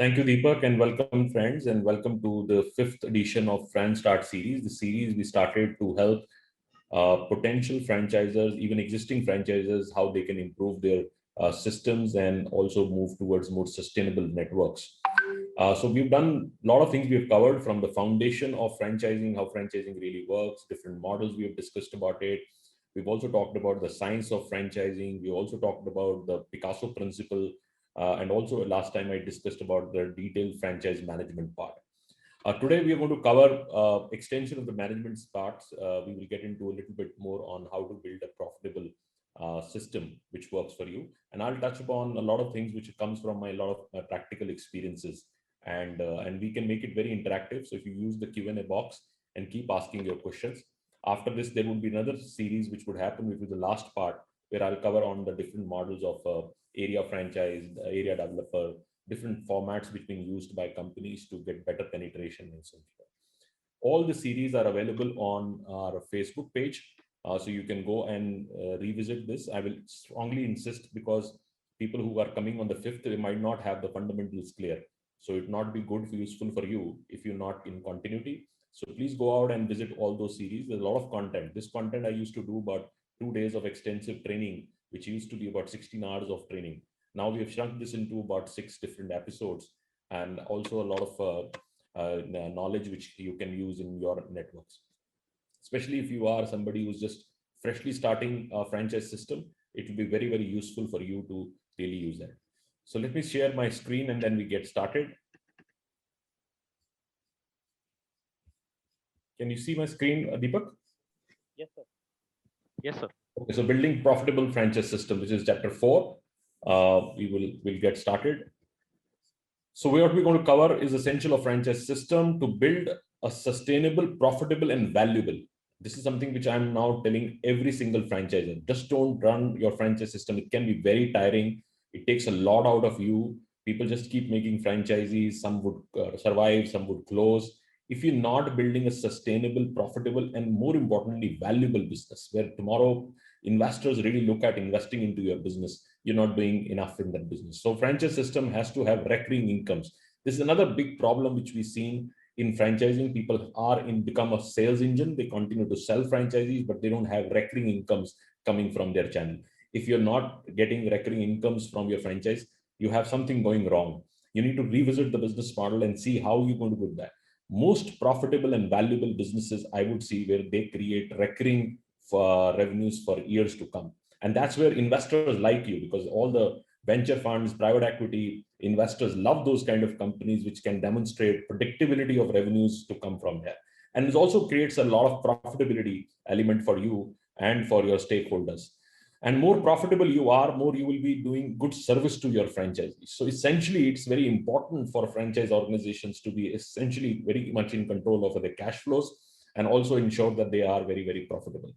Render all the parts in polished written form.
Thank you, Deepak, and welcome, friends, and welcome to the fifth edition of Franstart series. The series we started to help potential franchisors, even existing franchisors, how they can improve their systems and also move towards more sustainable networks. So we've done a lot of things we've covered, from the foundation of franchising, how franchising really works, different models we have discussed about it. We've also talked about the science of franchising. We also talked about the Picasso principle. And also last time I discussed about the detailed franchise management part. Today we are going to cover extension of the management parts. We will get into a little bit more on how to build a profitable system which works for you. And I'll touch upon a lot of things which comes from my lot of practical experiences. And we can make it very interactive. So if you use the Q&A box and keep asking your questions. After this, there would be another series which would happen, which is the last part, where I'll cover on the different models of area franchise, area developer, different formats which being used by companies to get better penetration and so forth. All the series are available on our Facebook page. So you can go and revisit this. I will strongly insist, because people who are coming on the 5th, they might not have the fundamentals clear. So it not be good, useful for you if you're not in continuity. So please go out and visit all those series. There's a lot of content. This content I used to do about 2 days of extensive training, which used to be about 16 hours of training. Now we have shrunk this into about 6 different episodes, and also a lot of knowledge which you can use in your networks. Especially if you are somebody who's just freshly starting a franchise system, it will be very, very useful for you to really use that. So let me share my screen and then we get started. Can you see my screen, Deepak? Yes, sir. Yes, sir. Okay, so building profitable franchise system, which is chapter 4. We'll get started. So what we're going to cover is essential of franchise system to build a sustainable, profitable, and valuable. This is something which I'm now telling every single franchisor. Just don't run your franchise system. It can be very tiring. It takes a lot out of you. People just keep making franchisees. Some would survive, some would close. If you're not building a sustainable, profitable, and more importantly, valuable business, where tomorrow investors really look at investing into your business, you're not doing enough in that business. So franchise system has to have recurring incomes. This is another big problem which we've seen in franchising. People are become a sales engine. They continue to sell franchisees, but they don't have recurring incomes coming from their channel. If you're not getting recurring incomes from your franchise, you have something going wrong. You need to revisit the business model and see how you're going to do that. Most profitable and valuable businesses, I would see, where they create recurring revenues for years to come. And that's where investors like you, because all the venture funds, private equity investors love those kind of companies which can demonstrate predictability of revenues to come from there. And it also creates a lot of profitability element for you and for your stakeholders. And more profitable you are, more you will be doing good service to your franchisees. So essentially, it's very important for franchise organizations to be essentially very much in control over their cash flows and also ensure that they are very, very profitable.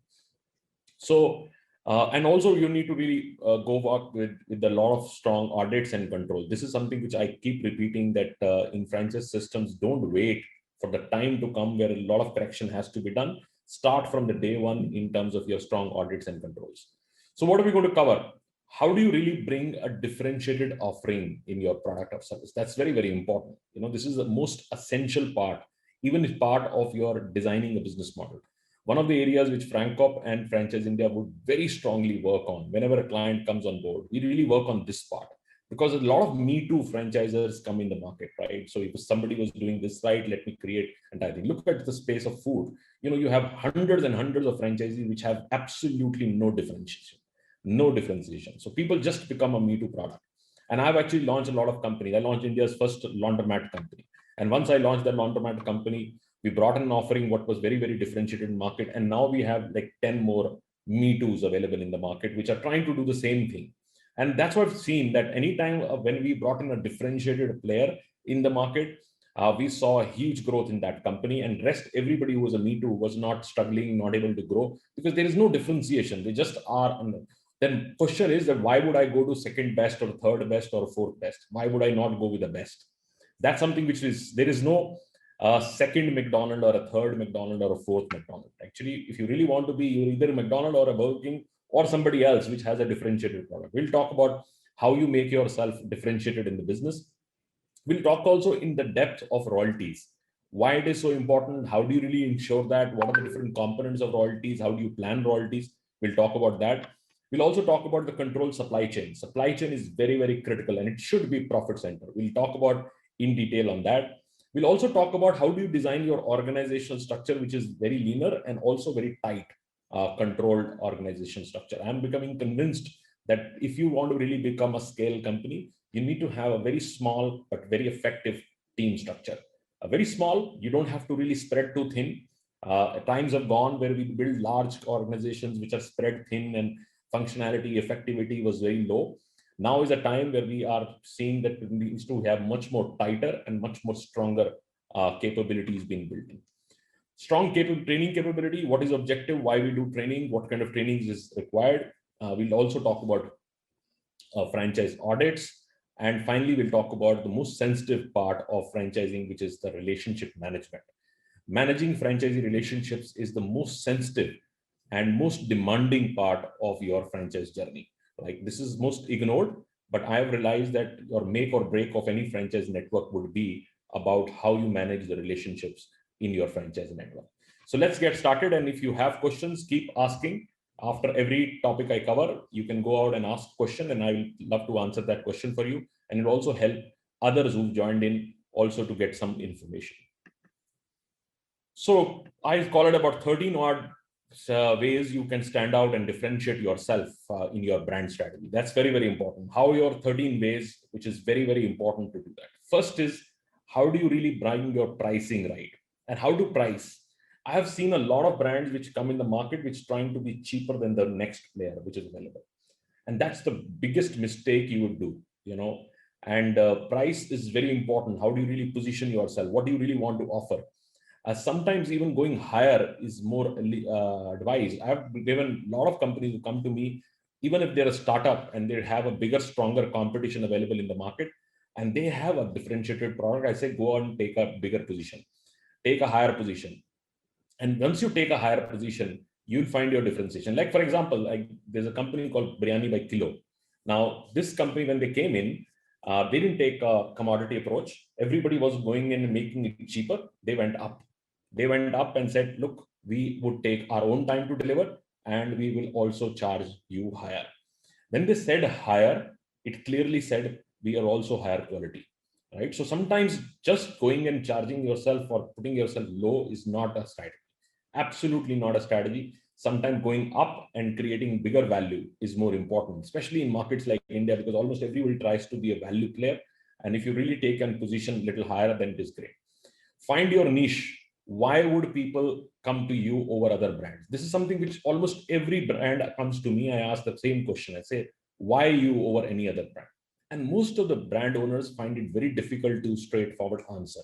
So, and also you need to really go work with a lot of strong audits and control. This is something which I keep repeating, that in franchise systems, don't wait for the time to come where a lot of correction has to be done. Start from the day one in terms of your strong audits and controls. So what are we going to cover? How do you really bring a differentiated offering in your product or service? That's very, very important. This is the most essential part, even as part of your designing a business model. One of the areas which Francop and Franchiseindia would very strongly work on whenever a client comes on board, we really work on this part, because a lot of Me Too franchisors come in the market, right? So if somebody was doing this right, let me create entire thing. Look at the space of food. You have hundreds and hundreds of franchisees which have absolutely no differentiation. So people just become a Me Too product. And I've actually launched a lot of companies. I launched India's first laundromat company. And once I launched that laundromat company, we brought an offering what was very, very differentiated in market. And now we have like 10 more Me Too's available in the market, which are trying to do the same thing. And that's what I've seen, that anytime when we brought in a differentiated player in the market, we saw a huge growth in that company, and rest everybody who was a Me Too was not struggling, not able to grow, because there is no differentiation. They just are. Then question is that why would I go to second best or third best or fourth best? Why would I not go with the best? That's something which is, there is no second McDonald or a third McDonald or a fourth McDonald. Actually, if you really want to be, you're either a McDonald or a Burger King or somebody else which has a differentiated product. We'll talk about how you make yourself differentiated in the business. We'll talk also in the depth of royalties, why it is so important, how do you really ensure that, what are the different components of royalties, how do you plan royalties. We'll talk about that. We'll also talk about the controlled supply chain. Supply chain is very, very critical and it should be profit center. We'll talk about in detail on that. We'll also talk about how do you design your organizational structure, which is very leaner and also very tight, controlled organization structure. I'm becoming convinced that if you want to really become a scale company, you need to have a very small but very effective team structure. A very small, you don't have to really spread too thin. Times have gone where we build large organizations which are spread thin and functionality, effectivity was very low. Now is a time where we are seeing that we need to have much more tighter and much more stronger capabilities being built in. Strong training capability, what is objective, why we do training, what kind of trainings is required. We'll also talk about franchise audits. And finally, we'll talk about the most sensitive part of franchising, which is the relationship management. Managing franchisee relationships is the most sensitive and most demanding part of your franchise journey. Like, this is most ignored, but I have realized that your make or break of any franchise network would be about how you manage the relationships in your franchise network. So let's get started. And if you have questions, keep asking. After every topic I cover, you can go out and ask a question, and I will love to answer that question for you. And it will also help others who've joined in also to get some information. So I call it about 13 odd ways you can stand out and differentiate yourself in your brand strategy. That's very, very important. How your 13 ways, which is very, very important to do that. First is, how do you really bring your pricing right? And how to price? I have seen a lot of brands which come in the market which trying to be cheaper than the next player which is available. And that's the biggest mistake you would do, you know. And price is very important. How do you really position yourself? What do you really want to offer? Sometimes even going higher is more advised. I've given a lot of companies who come to me, even if they're a startup and they have a bigger, stronger competition available in the market, and they have a differentiated product, I say, go and take a bigger position, take a higher position. And once you take a higher position, you'll find your differentiation. Like, for example, like there's a company called Biryani by Kilo. Now, this company, when they came in, they didn't take a commodity approach. Everybody was going in and making it cheaper. They went up. They went up and said, look, we would take our own time to deliver, and we will also charge you higher. When they said higher, it clearly said we are also higher quality, right? So sometimes just going and charging yourself or putting yourself low is not a strategy. Absolutely not a strategy. Sometimes going up and creating bigger value is more important, especially in markets like India, because almost everybody tries to be a value player. And if you really take a position a little higher, then it is great. Find your niche. Why would people come to you over other brands? This is something which almost every brand comes to me. I ask the same question. I say, why you over any other brand? And most of the brand owners find it very difficult to straightforward answer.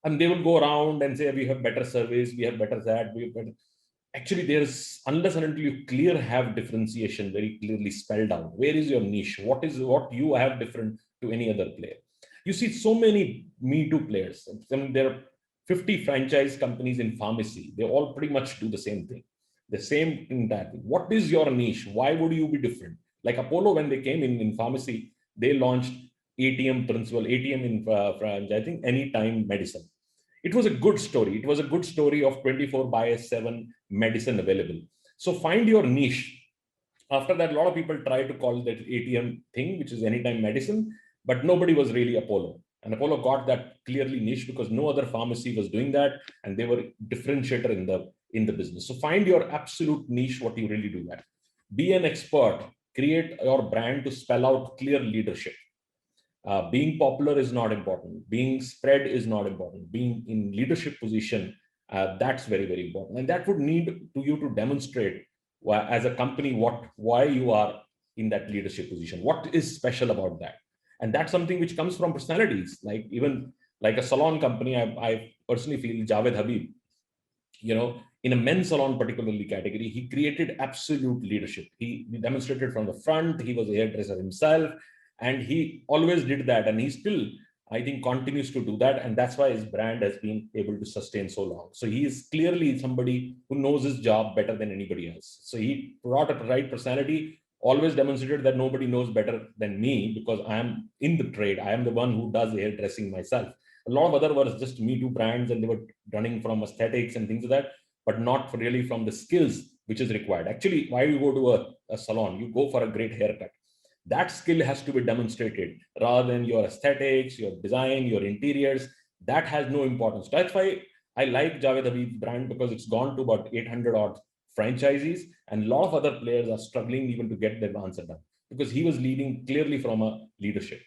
And they will go around and say, we have better service, we have better that, we have better. Actually, there's, unless and until you have differentiation very clearly spelled out, where is your niche? What is what you have different to any other player? You see so many Me Too players. I mean, there are 50 franchise companies in pharmacy. They all pretty much do the same thing. The same thing that. What is your niche? Why would you be different? Like Apollo, when they came in pharmacy, they launched ATM principle, ATM in I think anytime medicine. It was a good story. It was a good story of 24/7 medicine available. So find your niche. After that, a lot of people try to call that ATM thing, which is anytime medicine, but nobody was really Apollo. And Apollo got that clearly niche because no other pharmacy was doing that, and they were differentiator in the business. So find your absolute niche, what you really do that. Be an expert. Create your brand to spell out clear leadership. Being popular is not important. Being spread is not important. Being in leadership position, that's very, very important. And that would need to you to demonstrate as a company why you are in that leadership position. What is special about that? And that's something which comes from personalities. Like even like a salon company, I personally feel Javed Habib, you know, in a men's salon particularly category, he created absolute leadership. He demonstrated from the front. He was a hairdresser himself. And he always did that. And he still, I think, continues to do that. And that's why his brand has been able to sustain so long. So he is clearly somebody who knows his job better than anybody else. So he brought a right personality, always demonstrated that nobody knows better than me because I am in the trade. I am the one who does hairdressing myself. A lot of other were just Me Too brands, and they were running from aesthetics and things like that, but not really from the skills which is required. Actually, why you go to a salon? You go for a great haircut. That skill has to be demonstrated rather than your aesthetics, your design, your interiors. That has no importance. That's why I like Javed Habib's brand, because it's gone to about 800 odd franchisees, and a lot of other players are struggling even to get their answer done, because he was leading clearly from a leadership.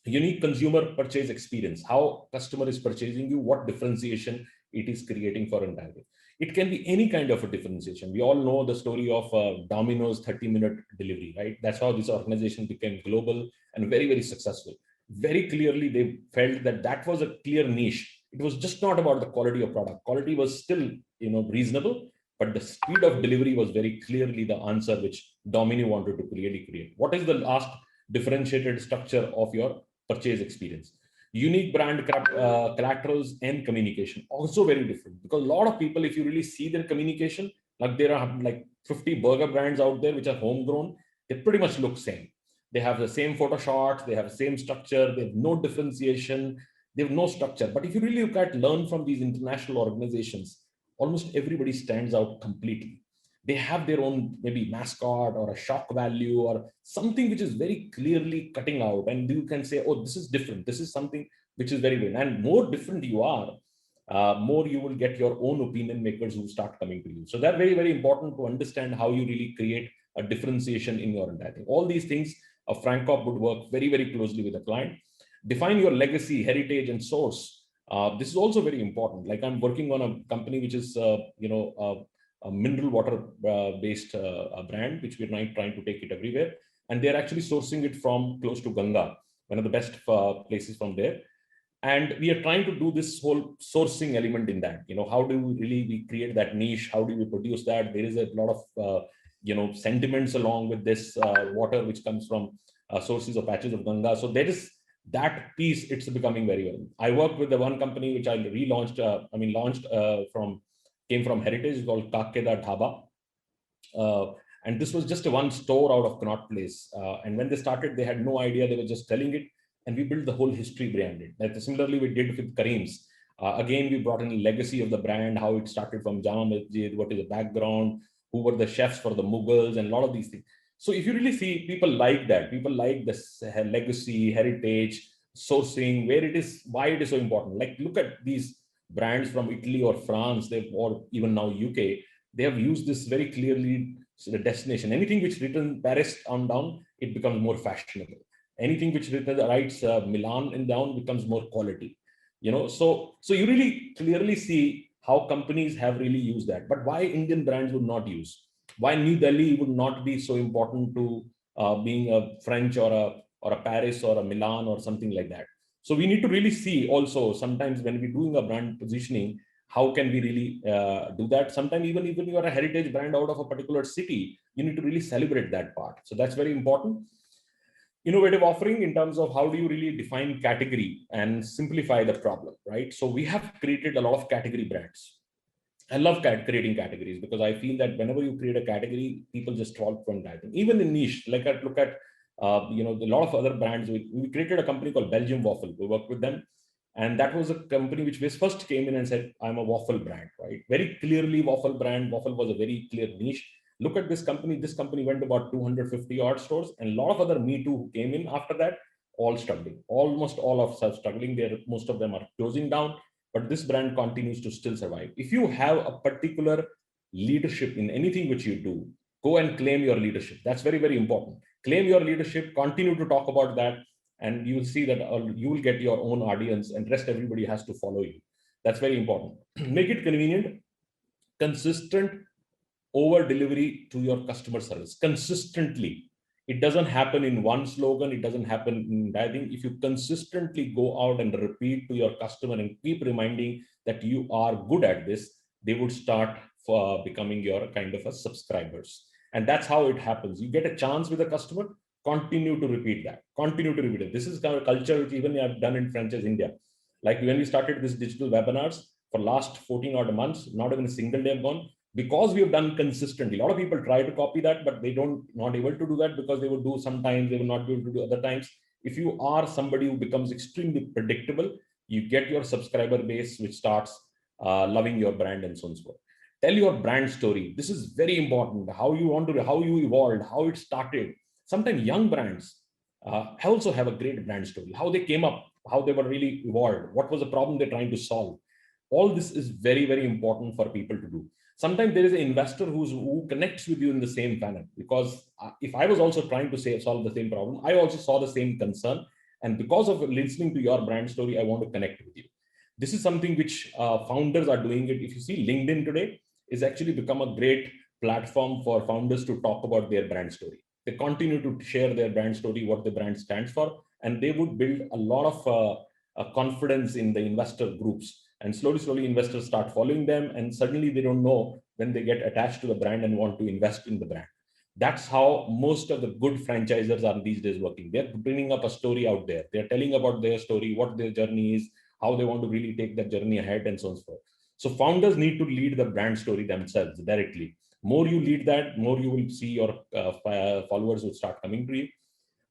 Unique consumer purchase experience, how customer is purchasing you, what differentiation it is creating for entire. It can be any kind of a differentiation. We all know the story of Domino's 30-minute delivery, right? That's how this organization became global and very, very successful. Very clearly they felt that that was a clear niche. It was just not about the quality of product. Quality was still, reasonable, but the speed of delivery was very clearly the answer which Domino wanted to clearly create. What is the last differentiated structure of your purchase experience? Unique brand collaterals and communication, also very different, because a lot of people, if you really see their communication, like there are like 50 burger brands out there which are homegrown, they pretty much look same. They have the same photo shots, they have the same structure, they have no differentiation, they have no structure. But if you really learn from these international organizations, almost everybody stands out completely. They have their own maybe mascot or a shock value or something which is very clearly cutting out, and you can say, oh, this is different, this is something which is very good. And more different you are, more you will get your own opinion makers who start coming to you. So that's very, very important to understand how you really create a differentiation in your entire thing. All these things, a Francop would work very, very closely with the client. Define your legacy, heritage, and source. This is also very important. Like I'm working on a company which is, a mineral water based brand, which we're trying to take it everywhere. And they're actually sourcing it from close to Ganga, one of the best places from there. And we are trying to do this whole sourcing element in that. How do we create that niche? How do we produce that? There is a lot of, sentiments along with this water, which comes from sources or patches of Ganga. So there is that piece, it's becoming very well. I worked with the one company which I relaunched, came from heritage, called Kakeda Dhaba. And this was just a one store out of Connaught Place. And when they started, they had no idea. They were just telling it. And we built the whole history behind it. Like similarly, we did with Kareem's. Again, we brought in the legacy of the brand, how it started from Jama Masjid, what is the background, who were the chefs for the Mughals, and a lot of these things. So if you really see, people like that. People like this legacy, heritage, sourcing, where it is, why it is so important. Like look at these brands from Italy or France, or even now UK, they have used this very clearly. So the destination, anything which written Paris on down, it becomes more fashionable. Anything which writes Milan and down becomes more quality. So you really clearly see how companies have really used that. But why Indian brands would not use? Why New Delhi would not be so important to being a French or a Paris or a Milan or something like that? So we need to really see also sometimes when we're doing a brand positioning, how can we really do that? Sometimes even you're a heritage brand out of a particular city, you need to really celebrate that part. So that's very important. Innovative offering in terms of how do you really define category and simplify the problem, right? So we have created a lot of category brands. I love creating categories, because I feel that whenever you create a category, people just fall from that. Even in niche, like I look at, a lot of other brands. We created a company called Belgium Waffle. We worked with them. And that was a company which first came in and said, I'm a waffle brand, right? Very clearly waffle brand. Waffle was a very clear niche. Look at this company. This company went about 250 odd stores, and a lot of other Me Too who came in after that, all struggling. Almost all of us struggling there. Most of them are closing down, but this brand continues to still survive. If you have a particular leadership in anything which you do, go and claim your leadership. That's very, very important. Claim your leadership, continue to talk about that, and you will see that you will get your own audience, and rest everybody has to follow you. That's very important. Make it convenient, consistent over delivery to your customer service consistently. It doesn't happen in one slogan. It doesn't happen in that thing. If you consistently go out and repeat to your customer and keep reminding that you are good at this, they would start becoming your kind of a subscribers. And that's how it happens. You get a chance with a customer, continue to repeat that, continue to repeat it. This is kind of culture which even I've done in Franchiseindia. Like when we started this digital webinars, for last 14 odd months, not even a single day have gone, because we have done consistently. A lot of people try to copy that, but they not able to do that because they will do sometimes, they will not be able to do other times. If you are somebody who becomes extremely predictable, you get your subscriber base, which starts loving your brand and so on and so forth. Tell your brand story. This is very important. How you evolved, how it started. Sometimes young brands also have a great brand story, how they came up, how they were really evolved, what was the problem they're trying to solve. All this is very, very important for people to do. Sometimes there is an investor who connects with you in the same manner, because if I was also trying to solve the same problem, I also saw the same concern. And because of listening to your brand story, I want to connect with you. This is something which founders are doing it. If you see, LinkedIn today is actually become a great platform for founders to talk about their brand story. They continue to share their brand story, what the brand stands for, and they would build a lot of confidence in the investor groups. And slowly, investors start following them, and suddenly they don't know when they get attached to the brand and want to invest in the brand. That's how most of the good franchisors are these days working. They're bringing up a story out there. They're telling about their story, what their journey is, how they want to really take that journey ahead, and so on and so forth. So founders need to lead the brand story themselves directly. More you lead that, more you will see your followers will start coming to you.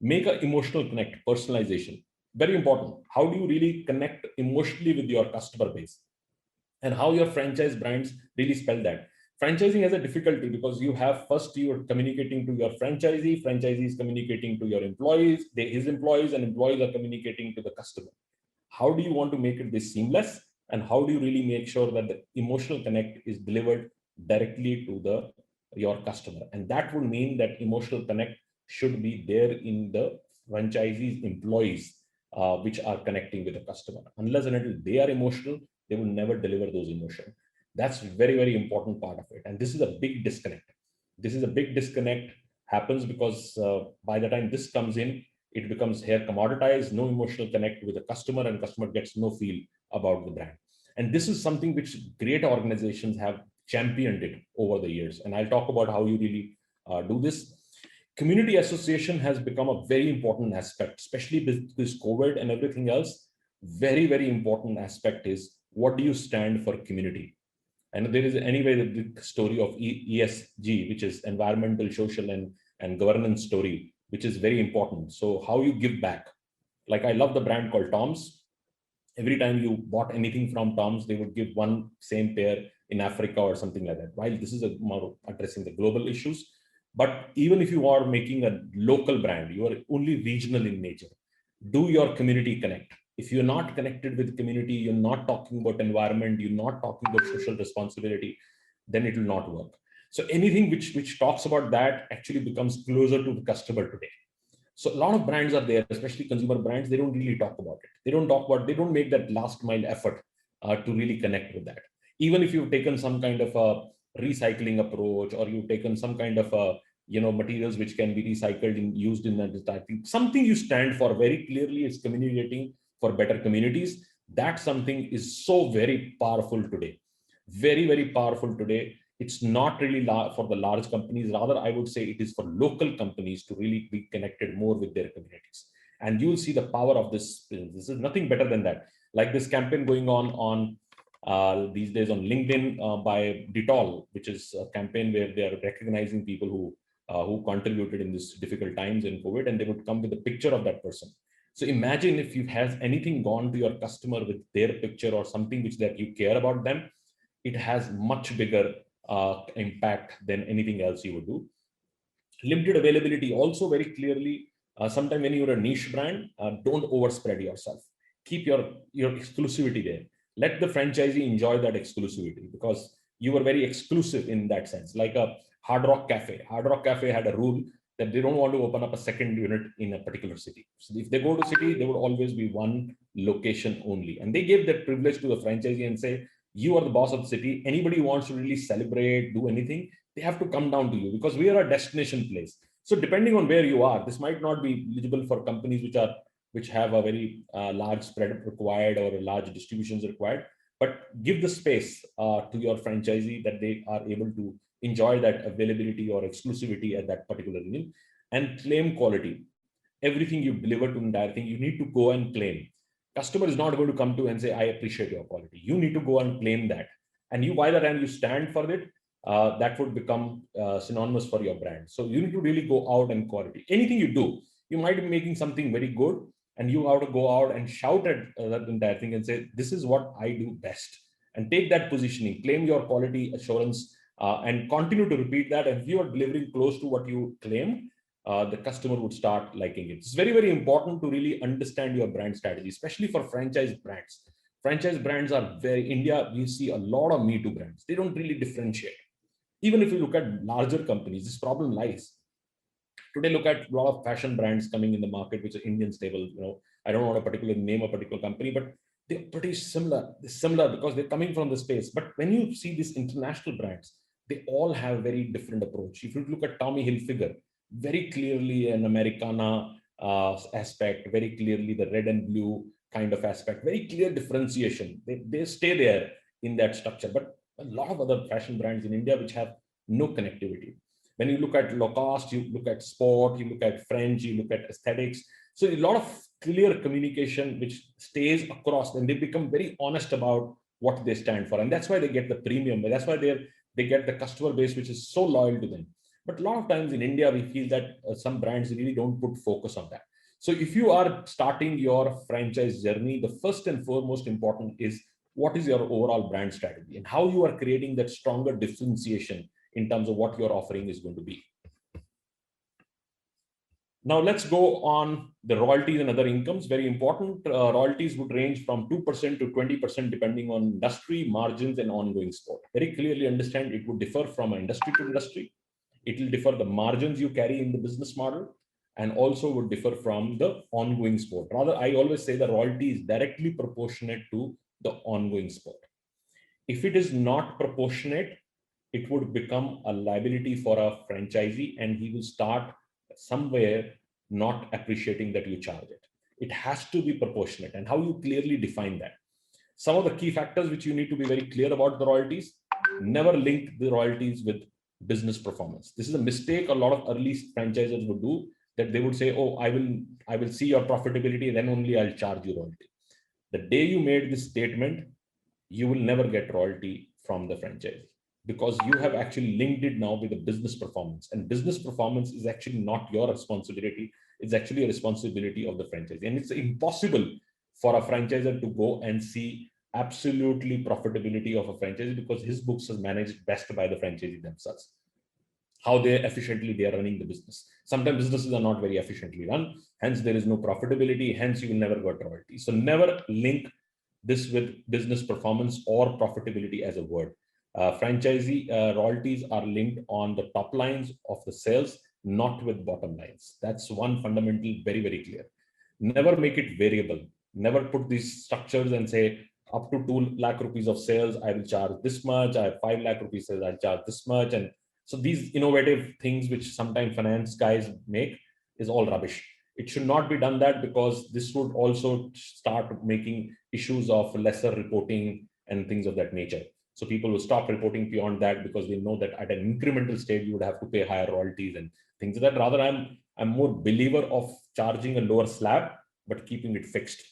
Make an emotional connect, personalization. Very important. How do you really connect emotionally with your customer base? And how your franchise brands really spell that. Franchising has a difficulty because you are communicating to your franchisee is communicating to your employees, his employees, and employees are communicating to the customer. How do you want to make it this seamless? And how do you really make sure that the emotional connect is delivered directly to your customer? And that would mean that emotional connect should be there in the franchisees employees, which are connecting with the customer. Unless and until they are emotional, they will never deliver those emotions. That's very, very important part of it. And this is a big disconnect. Happens because by the time this comes in, it becomes here commoditized, no emotional connect with the customer, and customer gets no feel about the brand. And this is something which great organizations have championed it over the years. And I'll talk about how you really do this. Community association has become a very important aspect, especially with this COVID and everything else. Very, very important aspect is, what do you stand for community? And there is anyway the big story of ESG, which is environmental, social, and governance story, which is very important. So how you give back. Like, I love the brand called Tom's. Every time you bought anything from Tom's, they would give one same pair in Africa or something like that. While this is more addressing the global issues, but even if you are making a local brand, you are only regional in nature. Do your community connect. If you're not connected with the community, you're not talking about environment, you're not talking about social responsibility, then it will not work. So anything which talks about that actually becomes closer to the customer today. So a lot of brands are there, especially consumer brands. They don't really talk about it. They don't make that last mile effort to really connect with that. Even if you've taken some kind of a recycling approach, or you've taken some kind of a, materials which can be recycled and used in that, I think something you stand for very clearly is communicating for better communities. That something is so very powerful today. Very, very powerful today. It's not really for the large companies. Rather, I would say it is for local companies to really be connected more with their communities. And you will see the power of this. This is nothing better than that. Like this campaign going on these days on LinkedIn by Dettol, which is a campaign where they are recognizing people who contributed in this difficult times in COVID, and they would come with a picture of that person. So imagine if you have anything gone to your customer with their picture or something which that you care about them, it has much bigger impact than anything else you would do. Limited availability also very clearly. Sometimes when you're a niche brand, don't overspread yourself. Keep your exclusivity there. Let the franchisee enjoy that exclusivity, because you were very exclusive in that sense. Like a Hard Rock Cafe. Hard Rock Cafe had a rule that they don't want to open up a second unit in a particular city. So if they go to city, there would always be one location only. And they gave that privilege to the franchisee and say, you are the boss of the city. Anybody who wants to really celebrate, do anything, they have to come down to you, because we are a destination place. So depending on where you are, this might not be eligible for companies which have a very large spread required or a large distributions required, but give the space to your franchisee that they are able to enjoy that availability or exclusivity at that particular region, and claim quality. Everything you deliver to entire thing, you need to go and claim. Customer is not going to come to and say, I appreciate your quality. You need to go and claim that. And you, by the time you stand for it, that would become synonymous for your brand. So you need to really go out and quality. Anything you do, you might be making something very good, and you have to go out and shout at that entire thing and say, this is what I do best. And take that positioning, claim your quality assurance, and continue to repeat that. And if you are delivering close to what you claimed, the customer would start liking it. It's very, very important to really understand your brand strategy, especially for franchise brands. Franchise brands are very, India, we see a lot of Me Too brands. They don't really differentiate. Even if you look at larger companies, this problem lies. Today, look at a lot of fashion brands coming in the market, which are Indian stable. I don't want to particularly name a particular company, but they're pretty similar. They're similar because they're coming from the space. But when you see these international brands, they all have very different approach. If you look at Tommy Hilfiger, very clearly an Americana aspect, very clearly the red and blue kind of aspect, very clear differentiation. They stay there in that structure. But a lot of other fashion brands in India which have no connectivity. When you look at low cost, you look at sport, you look at French, you look at aesthetics. So a lot of clear communication which stays across, and they become very honest about what they stand for. And that's why they get the premium. That's why they get the customer base, which is so loyal to them. But a lot of times in India, we feel that some brands really don't put focus on that. So if you are starting your franchise journey, the first and foremost important is what is your overall brand strategy and how you are creating that stronger differentiation in terms of what your offering is going to be. Now let's go on the royalties and other incomes. Very important. Royalties would range from 2% to 20% depending on industry, margins, and ongoing sport. Very clearly understand it would differ from industry to industry. It will differ the margins you carry in the business model, and also would differ from the ongoing sport. Rather, I always say the royalty is directly proportionate to the ongoing sport. If it is not proportionate, it would become a liability for a franchisee, and he will start somewhere not appreciating that you charge it. It has to be proportionate. And how you clearly define that? Some of the key factors which you need to be very clear about the royalties: never link the royalties with business performance. This is a mistake a lot of early franchisers would do, that they would say, oh, I will see your profitability, then only I'll charge you royalty. The day you made this statement, you will never get royalty from the franchise, because you have actually linked it now with the business performance, and business performance is actually not your responsibility. It's actually a responsibility of the franchise. And it's impossible for a franchisor to go and see absolutely profitability of a franchise, because his books are managed best by the franchisee themselves, how they efficiently they are running the business. Sometimes businesses are not very efficiently run, hence there is no profitability, hence you will never get royalty. So never link this with business performance or profitability as a word. Franchisee royalties are linked on the top lines of the sales, not with bottom lines. That's one fundamental, very, very clear. Never make it variable. Never put these structures and say, up to 2 lakh rupees of sales, I will charge this much. I have 5 lakh rupees sales, I'll charge this much. And so these innovative things which sometimes finance guys make is all rubbish. It should not be done that, because this would also start making issues of lesser reporting and things of that nature. So people will stop reporting beyond that, because they know that at an incremental stage, you would have to pay higher royalties and things like that. Rather, I'm more believer of charging a lower slab, but keeping it fixed.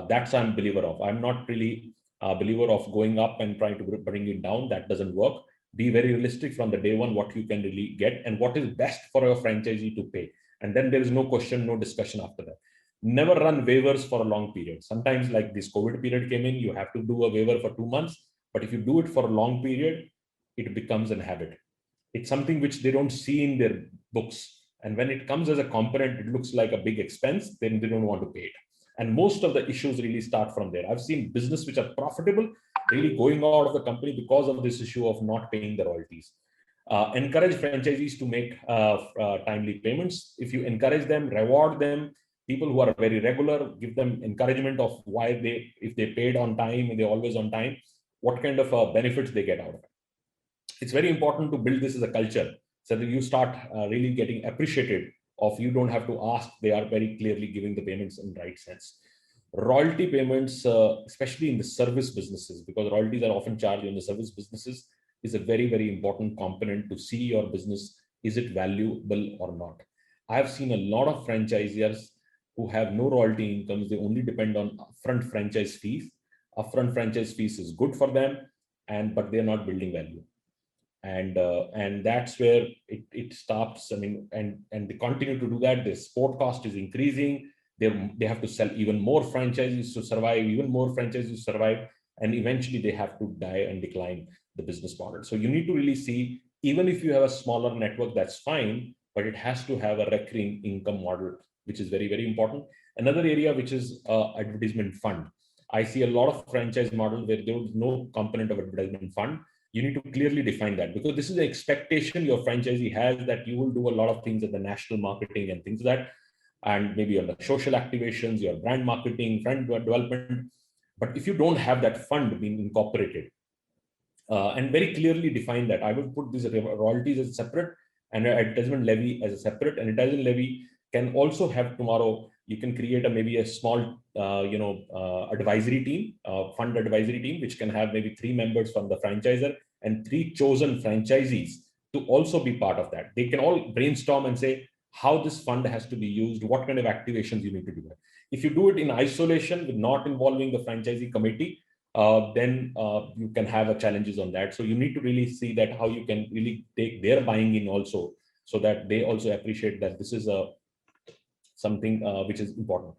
That's I'm believer of. I'm not really a believer of going up and trying to bring it down. That doesn't work. Be very realistic from the day one, what you can really get and what is best for your franchisee to pay. And then there is no question, no discussion after that. Never run waivers for a long period. Sometimes, like this COVID period came in, you have to do a waiver for 2 months. But if you do it for a long period, it becomes a habit. It's something which they don't see in their books. And when it comes as a component, it looks like a big expense, then they don't want to pay it. And most of the issues really start from there. I've seen business which are profitable really going out of the company because of this issue of not paying the royalties. Encourage franchisees to make timely payments. If you encourage them, reward them, people who are very regular, give them encouragement of why if they paid on time and they're always on time, what kind of benefits they get out of it. It's very important to build this as a culture, so that you start really getting appreciated of, you don't have to ask, they are very clearly giving the payments in the right sense. Royalty payments, especially in the service businesses, because royalties are often charged in the service businesses, is a very, very important component to see your business, is it valuable or not. I have seen a lot of franchisees who have no royalty incomes. They only depend on upfront franchise fees. Upfront franchise fees is good for them, but they're not building value. And that's where it stops. I mean, and they continue to do that. The support cost is increasing. They have to sell even more franchises to survive, even more franchises to survive, and eventually they have to die and decline the business model. So you need to really see, even if you have a smaller network, that's fine, but it has to have a recurring income model, which is very, very important. Another area, which is advertisement fund. I see a lot of franchise model where there is no component of advertisement fund. You need to clearly define that, because this is the expectation your franchisee has, that you will do a lot of things at the national marketing and things like that, and maybe on the social activations, your brand marketing, brand development. But if you don't have that fund being incorporated and very clearly define that, I will put these royalties as separate and an advertisement levy as a separate. And advertisement levy can also have, tomorrow you can create maybe a small advisory team, fund advisory team, which can have maybe 3 members from the franchisor and 3 chosen franchisees to also be part of that. They can all brainstorm and say how this fund has to be used, what kind of activations you need to do. If you do it in isolation with not involving the franchisee committee, then you can have challenges on that. So you need to really see that how you can really take their buying in also, so that they also appreciate that this is something which is important.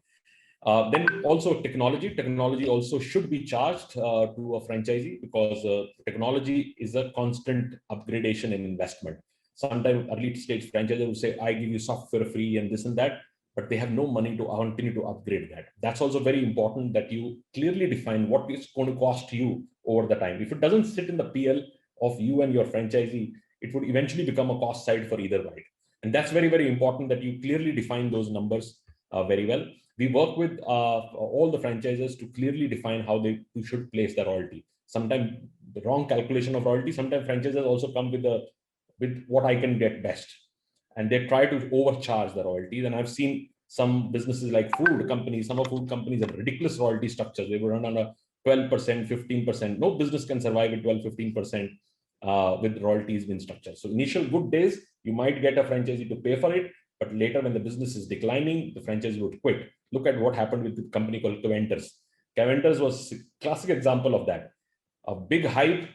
Then also technology also should be charged to a franchisee, because technology is a constant upgradation and investment. Sometimes early stage franchisee will say, I give you software free and this and that, but they have no money to continue to upgrade that. That's also very important, that you clearly define what it's going to cost you over the time. If it doesn't sit in the PL of you and your franchisee, it would eventually become a cost side for either side. And that's very, very important, that you clearly define those numbers very well. We work with all the franchises to clearly define how they should place the royalty. Sometimes the wrong calculation of royalty. Sometimes franchises also come with what I can get best, and they try to overcharge the royalties. And I've seen some businesses like food companies. Some of food companies have ridiculous royalty structures. They will run on a 12%, 15%. No business can survive at 12, 15% with royalties being structured. So initial good days, you might get a franchisee to pay for it, but later when the business is declining, the franchisee would quit. Look at what happened with the company called Caventers. Caventers was a classic example of that. A big hype,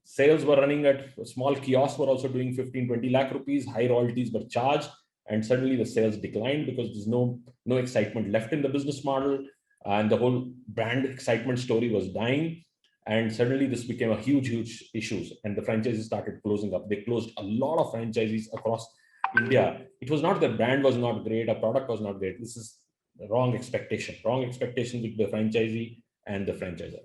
sales were running at small kiosks, were also doing 15, 20 lakh rupees, high royalties were charged, and suddenly the sales declined because there's no excitement left in the business model, and the whole brand excitement story was dying. And suddenly this became a huge issues, and the franchises started closing up. They closed a lot of franchises across India. It was not that brand was not great, a product was not great. This is the wrong expectation with the franchisee and the franchisor.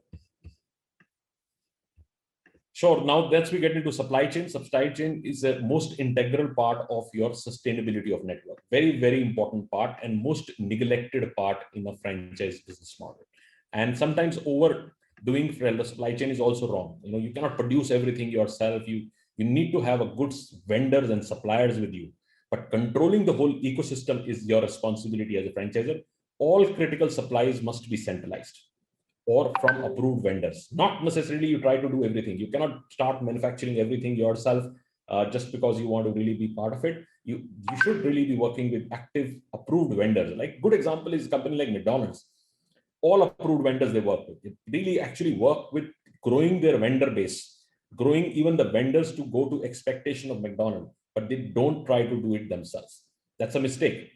Sure. Now let's we get into supply chain. Supply chain is the most integral part of your sustainability of network. Very, very important part, and most neglected part in a franchise business model. And sometimes overdoing the supply chain is also wrong. You cannot produce everything yourself. You need to have a good vendors and suppliers with you. But controlling the whole ecosystem is your responsibility as a franchisor. All critical supplies must be centralized or from approved vendors. Not necessarily you try to do everything. You cannot start manufacturing everything yourself just because you want to really be part of it. You should really be working with active approved vendors. Like good example is a company like McDonald's. All approved vendors they work with. They really actually work with growing their vendor base, growing even the vendors to go to expectation of McDonald's, but they don't try to do it themselves. That's a mistake.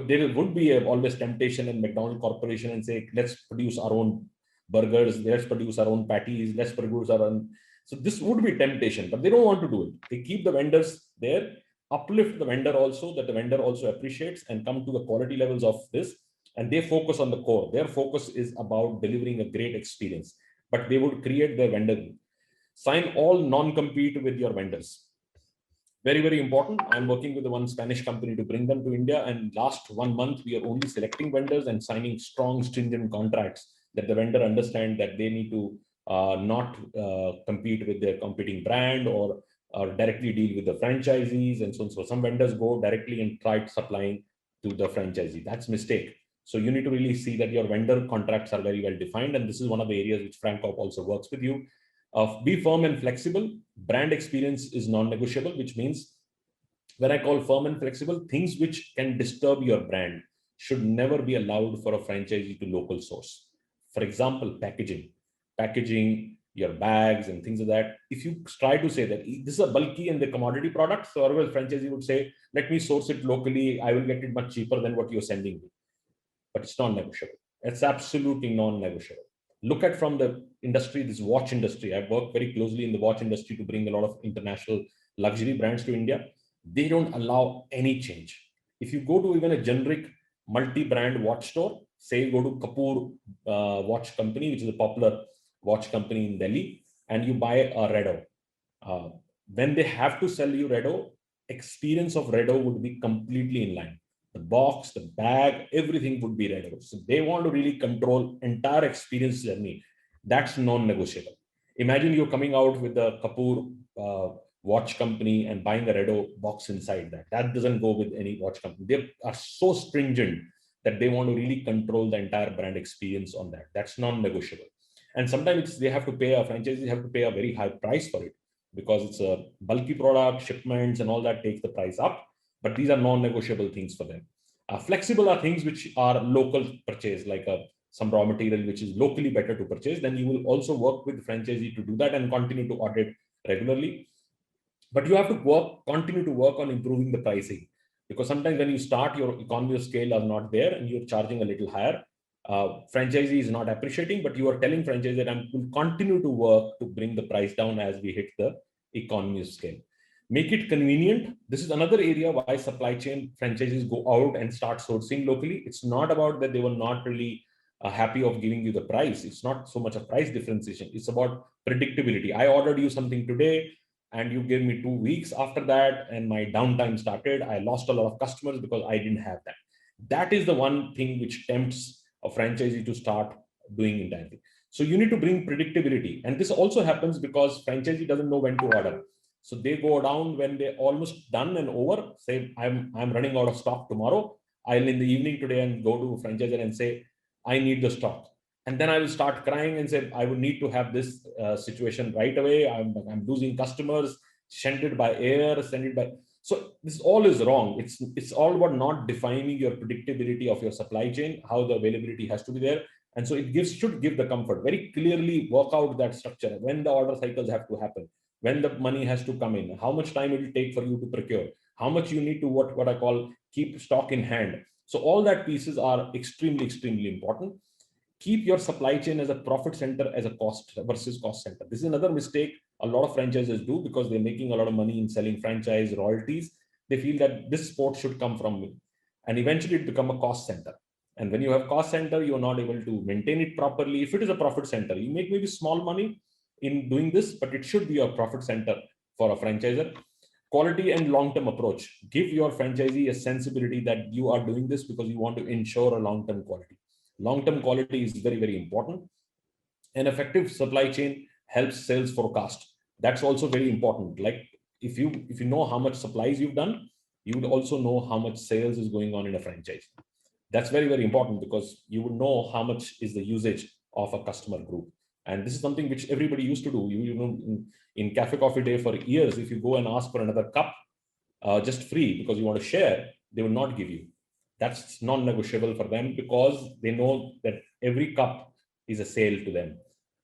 There would be always temptation in McDonald's Corporation and say, let's produce our own burgers, let's produce our own patties, let's produce our own. So this would be temptation, but they don't want to do it. They keep the vendors there, uplift the vendor also, that the vendor also appreciates and come to the quality levels of this. And they focus on the core. Their focus is about delivering a great experience, but they would create their vendor. Sign all non-compete with your vendors. Very, very important. I'm working with one Spanish company to bring them to India. And last 1 month, we are only selecting vendors and signing strong, stringent contracts that the vendor understand that they need to not compete with their competing brand or directly deal with the franchisees and so on. So some vendors go directly and try supplying to the franchisee. That's a mistake. So you need to really see that your vendor contracts are very well defined. And this is one of the areas which FranCorp also works with you. Be firm and flexible. Brand experience is non-negotiable, which means when I call firm and flexible, things which can disturb your brand should never be allowed for a franchisee to local source. For example, packaging. Packaging, your bags and things like that. If you try to say that this is a bulky and the commodity product, so otherwise franchisee would say, let me source it locally. I will get it much cheaper than what you're sending me. But it's non-negotiable. It's absolutely non-negotiable. Look at from the industry, this watch industry. I've worked very closely in the watch industry to bring a lot of international luxury brands to India. They don't allow any change. If you go to even a generic multi-brand watch store, say go to Kapoor watch company, which is a popular watch company in Delhi, and you buy a Redo. When they have to sell you Redo, experience of Redo would be completely in line. The box, the bag, everything would be Redo. So they want to really control entire experience journey. That's non-negotiable. Imagine you're coming out with the Kapoor watch company and buying a Redo box inside that. That doesn't go with any watch company. They are so stringent that they want to really control the entire brand experience on that. That's non-negotiable. And sometimes they have to pay, franchisees have to pay a very high price for it because it's a bulky product, shipments and all that takes the price up. But these are non-negotiable things for them. Flexible are things which are local purchase, like some raw material which is locally better to purchase. Then you will also work with the franchisee to do that and continue to audit regularly. But you have to continue to work on improving the pricing, because sometimes when you start, your economy of scale is not there and you're charging a little higher. Franchisee is not appreciating, but you are telling franchisee that I will continue to work to bring the price down as we hit the economy of scale. Make it convenient. This is another area why supply chain franchises go out and start sourcing locally. It's not about that they were not really happy of giving you the price. It's not so much a price differentiation. It's about predictability. I ordered you something today and you gave me 2 weeks after that, and my downtime started. I lost a lot of customers because I didn't have that. That is the one thing which tempts a franchisee to start doing entirely. So you need to bring predictability. And this also happens because franchisee doesn't know when to order. So they go down when they're almost done and over, say, I'm running out of stock tomorrow. I'll in the evening today and go to a franchisor and say, I need the stock. And then I will start crying and say, I would need to have this situation right away. I'm losing customers, send it by air, send it by. So this all is wrong. It's all about not defining your predictability of your supply chain, how the availability has to be there. And so it should give the comfort. Very clearly work out that structure, when the order cycles have to happen, when the money has to come in, how much time it will take for you to procure, how much you need to what I call keep stock in hand. So all that pieces are extremely, extremely important. Keep your supply chain as a profit center as a cost versus cost center. This is another mistake a lot of franchises do, because they're making a lot of money in selling franchise royalties. They feel that this sport should come from me, and eventually it become a cost center. And when you have cost center, you're not able to maintain it properly. If it is a profit center, you make maybe small money in doing this, but it should be a profit center for a franchisor. Quality and long-term approach. Give your franchisee a sensibility that you are doing this because you want to ensure a long-term quality. Long-term quality is very, very important. An effective supply chain helps sales forecast. That's also very important. Like if you know how much supplies you've done, you would also know how much sales is going on in a franchise. That's very, very important, because you would know how much is the usage of a customer group. And this is something which everybody used to do. You know, in Cafe Coffee Day for years, if you go and ask for another cup just free because you want to share, they will not give you. That's non-negotiable for them, because they know that every cup is a sale to them.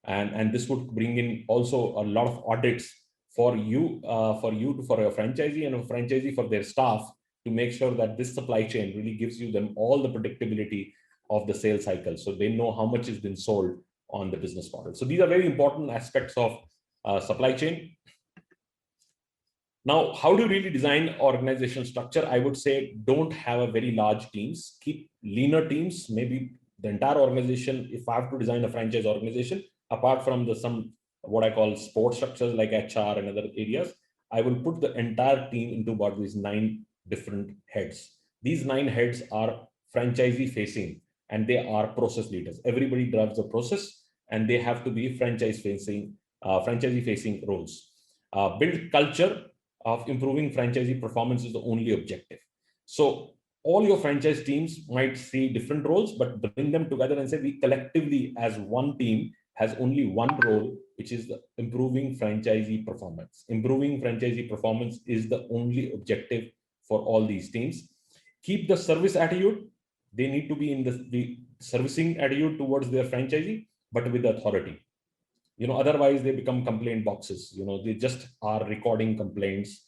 And this would bring in also a lot of audits for you, for your franchisee, and a franchisee for their staff, to make sure that this supply chain really gives you them all the predictability of the sales cycle, so they know how much has been sold on the business model. So these are very important aspects of supply chain. Now, how do you really design organizational structure? I would say don't have a very large teams. Keep leaner teams. Maybe the entire organization, if I have to design a franchise organization, apart from some what I call support structures like HR and other areas, I will put the entire team into about these 9 different heads. These 9 heads are franchisee facing, and they are process leaders. Everybody drives the process, and they have to be franchisee facing roles. Build culture of improving franchisee performance is the only objective. So all your franchise teams might see different roles, but bring them together and say, we collectively as one team has only one role, which is the improving franchisee performance. Improving franchisee performance is the only objective for all these teams. Keep the service attitude. They need to be in the servicing attitude towards their franchisee, but with authority. Otherwise they become complaint boxes. They just are recording complaints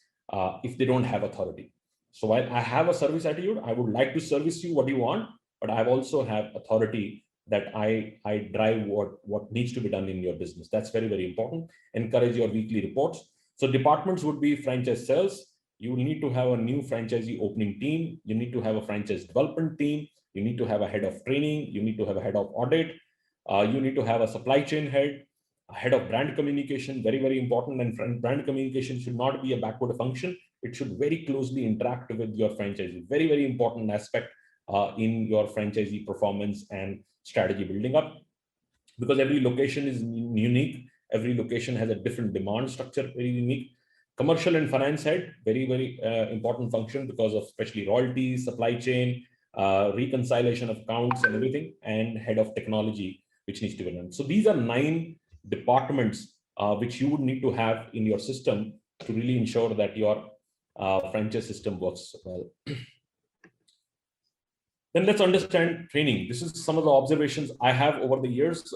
if they don't have authority. So while I have a service attitude, I would like to service you what you want, but I also have authority that I drive what needs to be done in your business. That's very, very important. Encourage your weekly reports. So departments would be franchise sales. You need to have a new franchisee opening team. You need to have a franchise development team. You need to have a head of training. You need to have a head of audit. You need to have a supply chain head, a head of brand communication, very, very important. And brand communication should not be a backward function. It should very closely interact with your franchisee. Very, very important aspect in your franchisee performance and strategy building up, because every location is unique. Every location has a different demand structure, very unique. Commercial and finance head, very, very important function because of especially royalties, supply chain, reconciliation of accounts and everything, and head of technology, which needs to be done. So these are 9 departments which you would need to have in your system to really ensure that your franchise system works well. Then let's understand training. This is some of the observations I have over the years.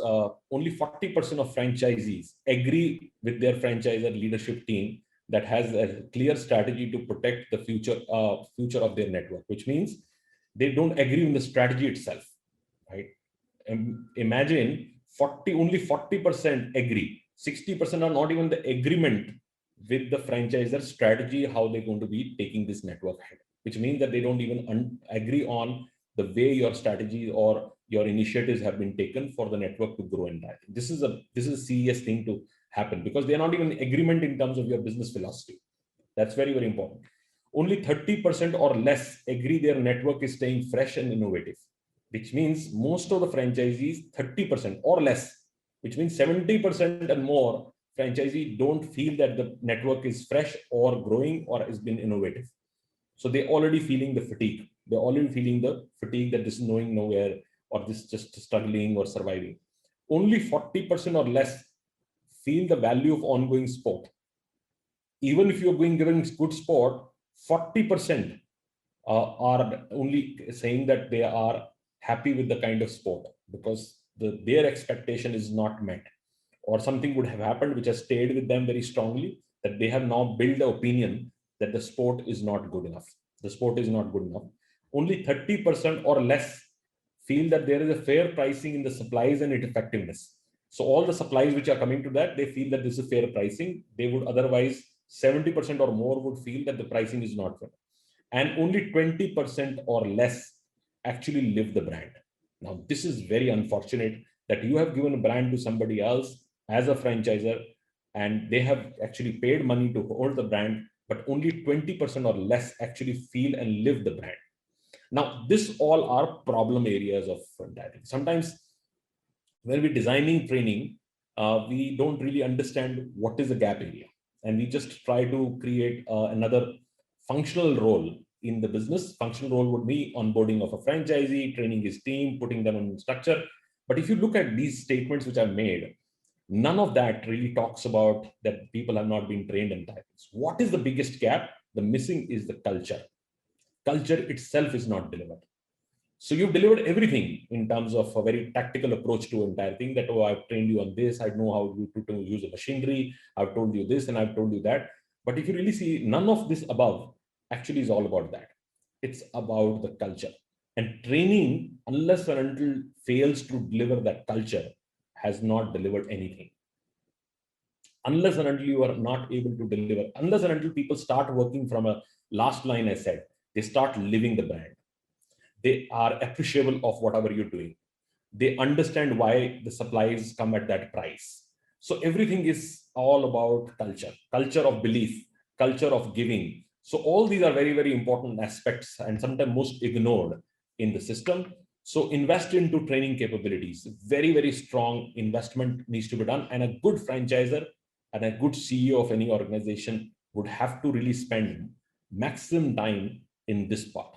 Only 40% of franchisees agree with their franchisor leadership team that has a clear strategy to protect the future of their network, which means they don't agree on the strategy itself, right? Imagine only 40% agree. 60% are not even the agreement with the franchisor strategy, how they're going to be taking this network ahead, which means that they don't even agree on the way your strategy or your initiatives have been taken for the network to grow and die. This is a serious thing to happen, because they're not even in agreement in terms of your business philosophy. That's very, very important. Only 30% or less agree their network is staying fresh and innovative, which means most of the franchisees, 30% or less, which means 70% and more franchisees don't feel that the network is fresh or growing or has been innovative. So they're already feeling the fatigue. They're already feeling the fatigue that this is going nowhere, or this just struggling or surviving. Only 40% or less feel the value of ongoing sport. Even if you're giving good sport, 40% are only saying that they are happy with the kind of sport, because their expectation is not met, or something would have happened which has stayed with them very strongly, that they have now built the opinion that the sport is not good enough. The sport is not good enough. Only 30% or less feel that there is a fair pricing in the supplies and its effectiveness. So all the supplies which are coming to that, they feel that this is fair pricing. They would otherwise, 70% or more would feel that the pricing is not fair. And only 20% or less actually live the brand. Now, this is very unfortunate that you have given a brand to somebody else as a franchisor, and they have actually paid money to hold the brand, but only 20% or less actually feel and live the brand. Now, this all are problem areas of franchising. Sometimes when we're designing training, we don't really understand what is the gap area. And we just try to create another functional role in the business. Functional role would be onboarding of a franchisee, training his team, putting them in structure. But if you look at these statements which I've made, none of that really talks about that people have not been trained in tactics. What is the biggest gap? The missing is the culture. Culture itself is not delivered. So you've delivered everything in terms of a very tactical approach to entire thing, that, oh, I've trained you on this, I know how to use a machinery, I've told you this and I've told you that. But if you really see, none of this above actually is all about that. It's about the culture. And training, unless and until fails to deliver that culture, has not delivered anything. Unless and until you are not able to deliver, unless and until people start working from a last line, I said, they start living the brand. They are appreciable of whatever you're doing. They understand why the supplies come at that price. So everything is all about culture, culture of belief, culture of giving. So all these are very, very important aspects, and sometimes most ignored in the system. So invest into training capabilities. Very, very strong investment needs to be done. And a good franchisor and a good CEO of any organization would have to really spend maximum time in this part.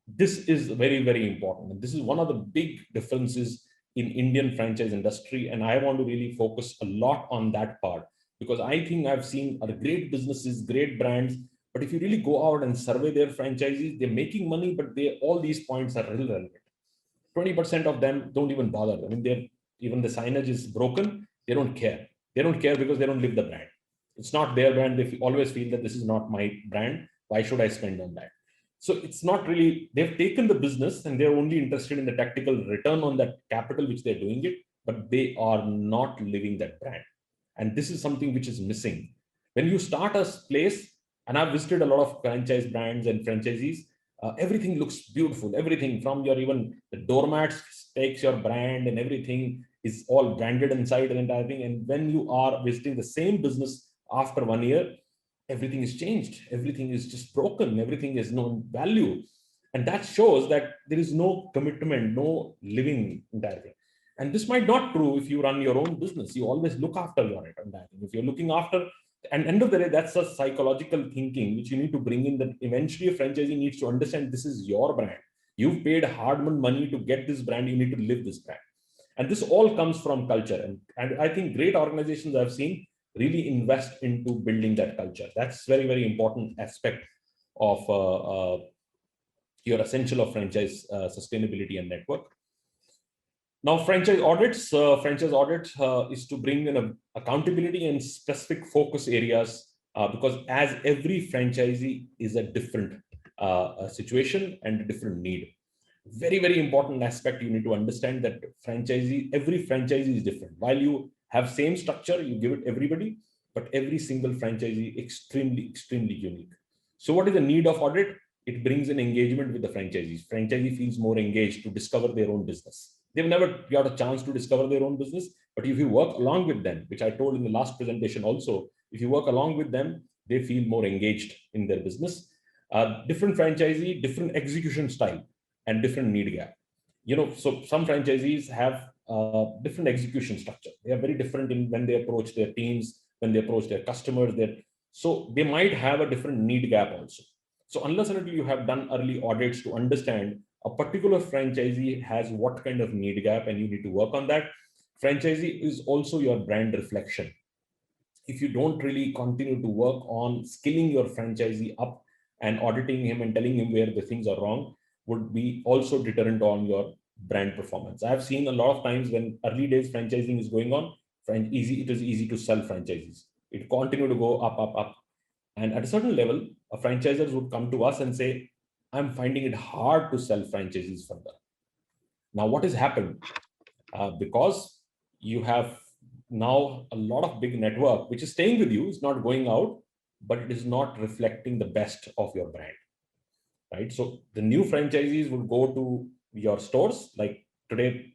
This is very, very important. This is one of the big differences in Indian franchise industry. And I want to really focus a lot on that part, because I think I've seen other great businesses, great brands, but if you really go out and survey their franchisees, they're making money, but all these points are irrelevant. 20% of them don't even bother. I mean, even the signage is broken, they don't care. They don't care because they don't live the brand. It's not their brand. They always feel that this is not my brand. Why should I spend on that? So it's not really, they've taken the business and they're only interested in the tactical return on that capital which they're doing it, but they are not living that brand. And this is something which is missing. When you start a place, and I've visited a lot of franchise brands and franchisees, everything looks beautiful. Everything from your, even the doormats takes your brand and everything is all branded inside and entire thing. And when you are visiting the same business after 1 year, everything is changed. Everything is just broken. Everything is no value. And that shows that there is no commitment, no living entire thing. And this might not true if you run your own business. You always look after your entire thing. If you're looking after, and end of the day, that's a psychological thinking which you need to bring in, that eventually a franchisee needs to understand this is your brand. You've paid hard-earned money to get this brand. You need to live this brand. And this all comes from culture. And I think great organizations I've seen really invest into building that culture. That's very, very important aspect of your essential of franchise sustainability and network. Now, franchise audits is to bring in accountability and specific focus areas, because as every franchisee is a different situation and a different need. Very, very important aspect. You need to understand that every franchisee is different. While you have same structure, you give it everybody, but every single franchisee extremely, extremely unique. So what is the need of audit? It brings an engagement with the franchisees. Franchisee feels more engaged to discover their own business. They've never got a chance to discover their own business, but if you work along with them, which I told in the last presentation also, if you work along with them, they feel more engaged in their business. Different franchisee, different execution style, and different need gap. So some franchisees have different execution structure. They are very different in when they approach their teams, when they approach their customers. So they might have a different need gap also. So unless and until you have done early audits to understand a particular franchisee has what kind of need gap and you need to work on that. Franchisee is also your brand reflection. If you don't really continue to work on skilling your franchisee up and auditing him and telling him where the things are wrong, would be also deterrent on your brand performance. I have seen a lot of times when early days franchising is going on, it is easy to sell franchises. It continue to go up, up, up. And at a certain level, franchisors would come to us and say, I'm finding it hard to sell franchises further. Now, what has happened? Because you have now a lot of big network, which is staying with you, it's not going out, but it is not reflecting the best of your brand, right? So the new franchisees will go to your stores. Like today,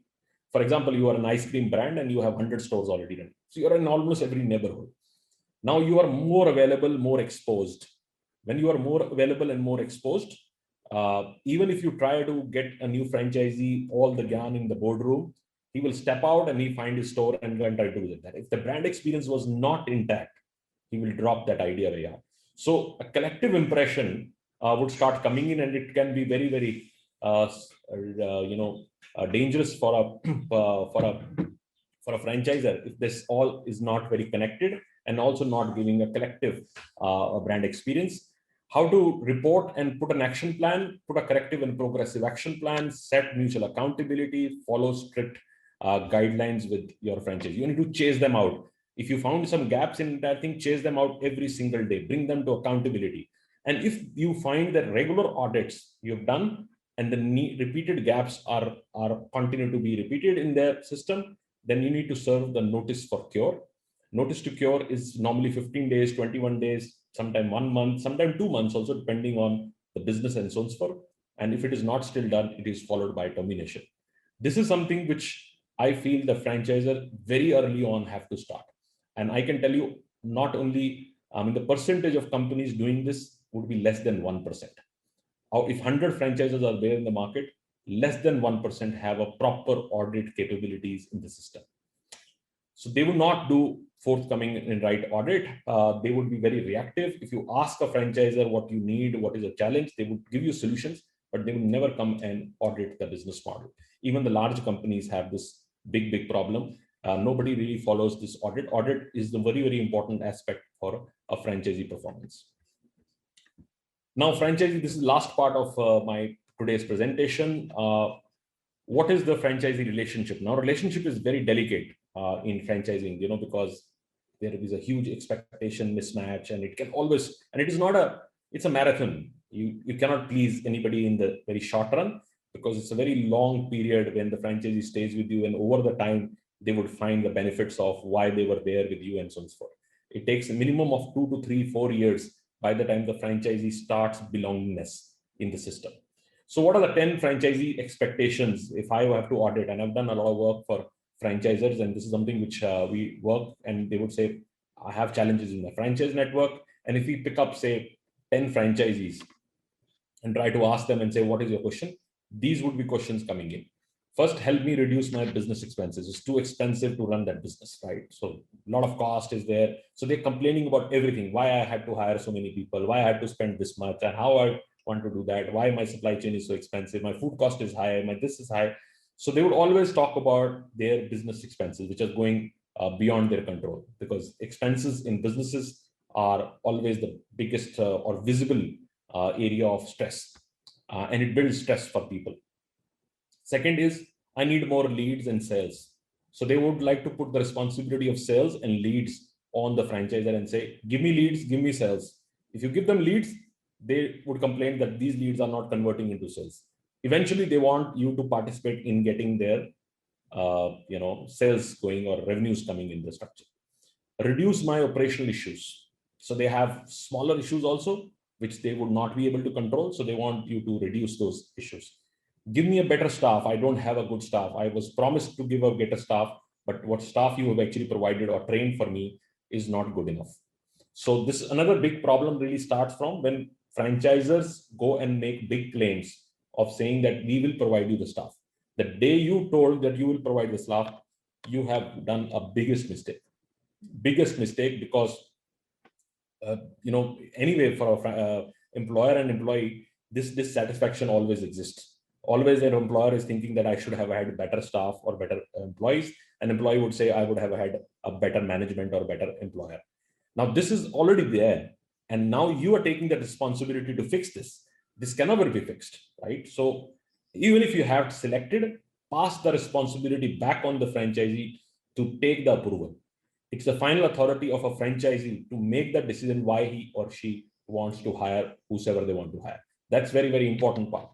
for example, you are an ice cream brand and you have 100 stores already done. So you're in almost every neighborhood. Now you are more available, more exposed. When you are more available and more exposed, even if you try to get a new franchisee, all the gyan in the boardroom, he will step out and he find his store and try to do that. If the brand experience was not intact, he will drop that idea away. So a collective impression would start coming in, and it can be very, very, dangerous for a franchisor if this all is not very connected and also not giving a collective brand experience. How to report and put an action plan, put a corrective and progressive action plan, set mutual accountability, follow strict guidelines with your franchise. You need to chase them out. If you found some gaps in that thing, chase them out every single day, bring them to accountability. And if you find that regular audits you've done and the repeated gaps are continue to be repeated in their system, then you need to serve the notice for cure. Notice to cure is normally 15 days, 21 days, sometime 1 month, sometime 2 months also, depending on the business and so on so forth. And if it is not still done, it is followed by termination. This is something which I feel the franchisor very early on have to start. And I can tell you, not only, the percentage of companies doing this would be less than 1%. If 100 franchises are there in the market, less than 1% have a proper audit capabilities in the system. So they would not do forthcoming and right audit. They would be very reactive. If you ask a franchisor what you need, what is a challenge, they would give you solutions, but they will never come and audit the business model. Even the large companies have this big problem. Nobody really follows this audit. Audit is the very, very important aspect for a franchisee performance. Now, franchisee, this is the last part of my today's presentation. What is the franchisee relationship? Now, relationship is very delicate in franchising, because there is a huge expectation mismatch, and it can always, and it is not it's a marathon. You cannot please anybody in the very short run, because it's a very long period when the franchisee stays with you, and over the time they would find the benefits of why they were there with you and so on and so forth. It takes a minimum of 2 to 3, 4 years by the time the franchisee starts belongingness in the system. So what are the 10 franchisee expectations if I have to audit? And I've done a lot of work for franchisors, and this is something which we work, and they would say, I have challenges in the franchise network. And if we pick up, say, 10 franchisees and try to ask them and say, what is your question? These would be questions coming in. First, help me reduce my business expenses. It's too expensive to run that business, right? So a lot of cost is there. So they're complaining about everything. Why I had to hire so many people, why I had to spend this much, and how I want to do that, why my supply chain is so expensive, my food cost is high, my this is high. So they would always talk about their business expenses, which are going beyond their control, because expenses in businesses are always the biggest or visible area of stress, and it builds stress for people. Second is, I need more leads and sales. So they would like to put the responsibility of sales and leads on the franchisor and say, give me leads, give me sales. If you give them leads, they would complain that these leads are not converting into sales. Eventually, they want you to participate in getting their sales going or revenues coming in the structure. Reduce my operational issues. So they have smaller issues also, which they would not be able to control. So they want you to reduce those issues. Give me a better staff. I don't have a good staff. I was promised to give a better staff, but what staff you have actually provided or trained for me is not good enough. So this another big problem really starts from when franchisors go and make big claims of saying that we will provide you the staff. The day you told that you will provide the staff, you have done a biggest mistake. Because anyway, for employer and employee, this dissatisfaction always exists. Always an employer is thinking that I should have had better staff or better employees. An employee would say I would have had a better management or better employer. Now this is already there, and now you are taking the responsibility to fix this. This can never be fixed, right? So even if you have selected, pass the responsibility back on the franchisee to take the approval. It's the final authority of a franchisee to make the decision why he or she wants to hire whosoever they want to hire. That's very, very important part.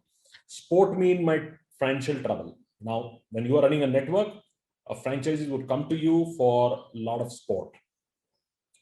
Support me in my financial trouble. Now, when you are running a network, franchisees would come to you for a lot of support,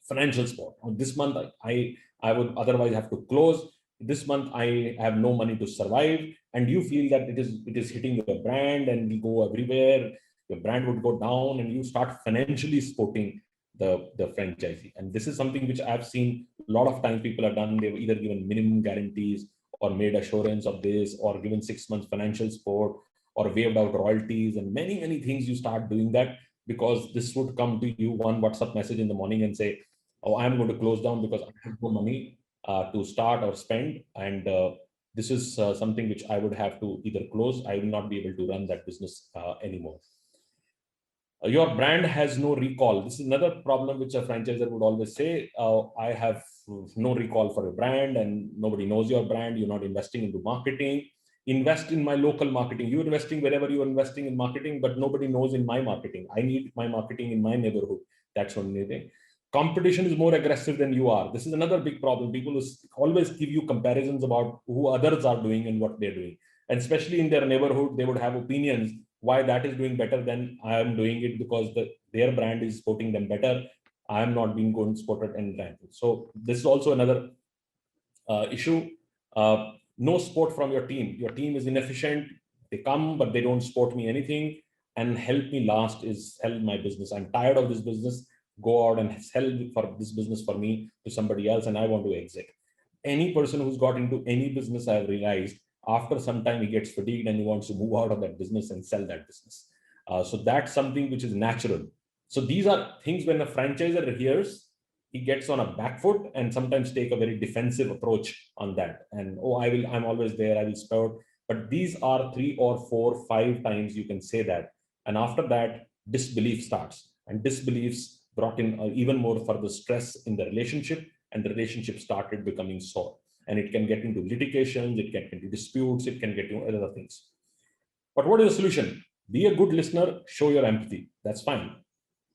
financial support. This month, I would otherwise have to close. This month, I have no money to survive, and you feel that it is hitting your brand and will go everywhere. Your brand would go down, and you start financially supporting the franchisee. And this is something which I've seen a lot of times people have done. They've either given minimum guarantees or made assurance of this, or given 6 months financial support, or waived out royalties, and many, many things. You start doing that because this would come to you one WhatsApp message in the morning and say, oh, I'm going to close down because I have no money to start or spend. And this is something which I would have to either close. I will not be able to run that business anymore. Your brand has no recall. This is another problem which a franchisor would always say, I have no recall for your brand, and nobody knows your brand. You're not investing into marketing. Invest in my local marketing. You're investing wherever you're investing in marketing, but nobody knows in my marketing. I need my marketing in my neighborhood. That's one thing. Competition is more aggressive than you are. This is another big problem. People always give you comparisons about who others are doing and what they're doing. And especially in their neighborhood, they would have opinions why that is doing better than I am doing it, because their brand is supporting them better. I am not being good supported any time. So this is also another issue. No support from your team. Your team is inefficient. They come, but they don't support me anything. And help me last is help my business. I'm tired of this business. Go out and sell for this business for me to somebody else, and I want to exit. Any person who's got into any business, I've realized, after some time he gets fatigued and he wants to move out of that business and sell that business. So that's something which is natural. So these are things when a franchisor hears, he gets on a back foot and sometimes take a very defensive approach on that. And I'm always there, I will spout. But these are 3 or 4, 5 times you can say that. And after that, disbelief starts. And disbeliefs brought in even more further stress in the relationship, and the relationship started becoming sore. And it can get into litigations, it can get into disputes, it can get into other things. But what is the solution? Be a good listener, show your empathy. That's fine.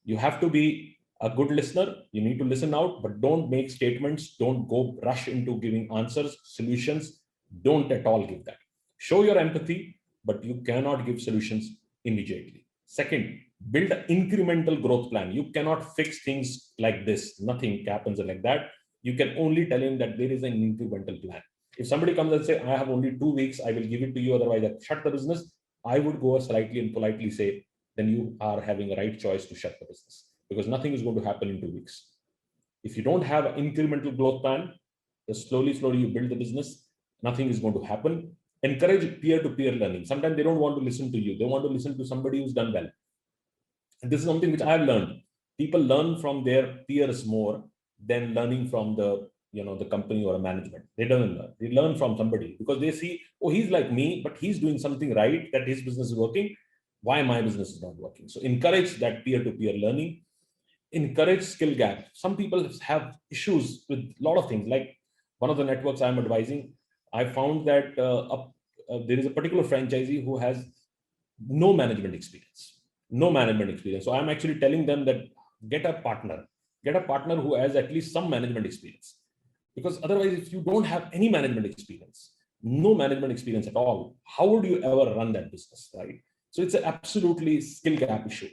You have to be a good listener. You need to listen out, but don't make statements. Don't go rush into giving answers, solutions. Don't at all give that. Show your empathy, but you cannot give solutions immediately. Second, build an incremental growth plan. You cannot fix things like this. Nothing happens like that. You can only tell him that there is an incremental plan. If somebody comes and say, I have only 2 weeks, I will give it to you, otherwise I shut the business, I would go slightly and politely say, then you are having a right choice to shut the business, because nothing is going to happen in 2 weeks. If you don't have an incremental growth plan, just slowly you build the business, nothing is going to happen. Encourage peer-to-peer learning. Sometimes they don't want to listen to you. They want to listen to somebody who's done well. And this is something which I've learned. People learn from their peers more than learning from the company or a management. They don't learn. They learn from somebody because they see, oh, he's like me, but he's doing something right, that his business is working. Why my business is not working? So encourage that peer-to-peer learning. Encourage skill gap. Some people have issues with a lot of things. Like one of the networks I'm advising, I found that there is a particular franchisee who has no management experience. So I'm actually telling them that get a partner who has at least some management experience. Because otherwise, if you don't have any management experience, no management experience at all, how would you ever run that business, right? So it's an absolutely skill gap issue.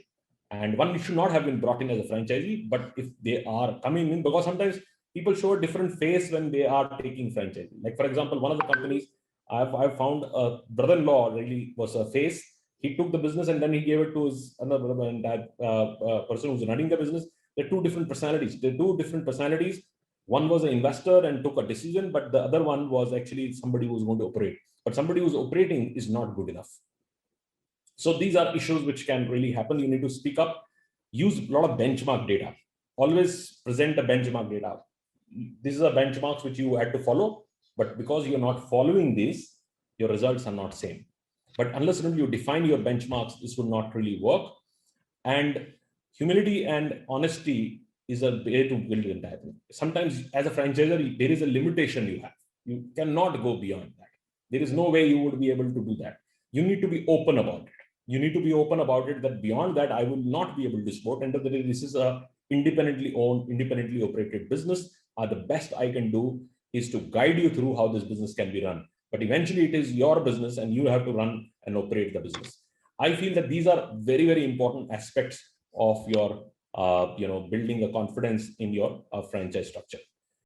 And one should not have been brought in as a franchisee, but if they are coming in, because sometimes people show a different face when they are taking franchisee. Like, for example, one of the companies I've found a brother-in-law really was a face. He took the business and then he gave it to his another brother, and that person who's running the business. They're two different personalities. One was an investor and took a decision, but the other one was actually somebody who's going to operate. But somebody who's operating is not good enough. So these are issues which can really happen. You need to speak up, use a lot of benchmark data. Always present the benchmark data. These are benchmarks which you had to follow, but because you're not following these, your results are not same. But unless you define your benchmarks, this will not really work. And humility and honesty is a way to build an entire thing. Sometimes as a franchisor, there is a limitation you have. You cannot go beyond that. There is no way you would be able to do that. You need to be open about it. You need to be open about it, that beyond that, I will not be able to support. End of the day, this is a independently owned, independently operated business. The best I can do is to guide you through how this business can be run. But eventually it is your business and you have to run and operate the business. I feel that these are very, very important aspects of your, building a confidence in your franchise structure.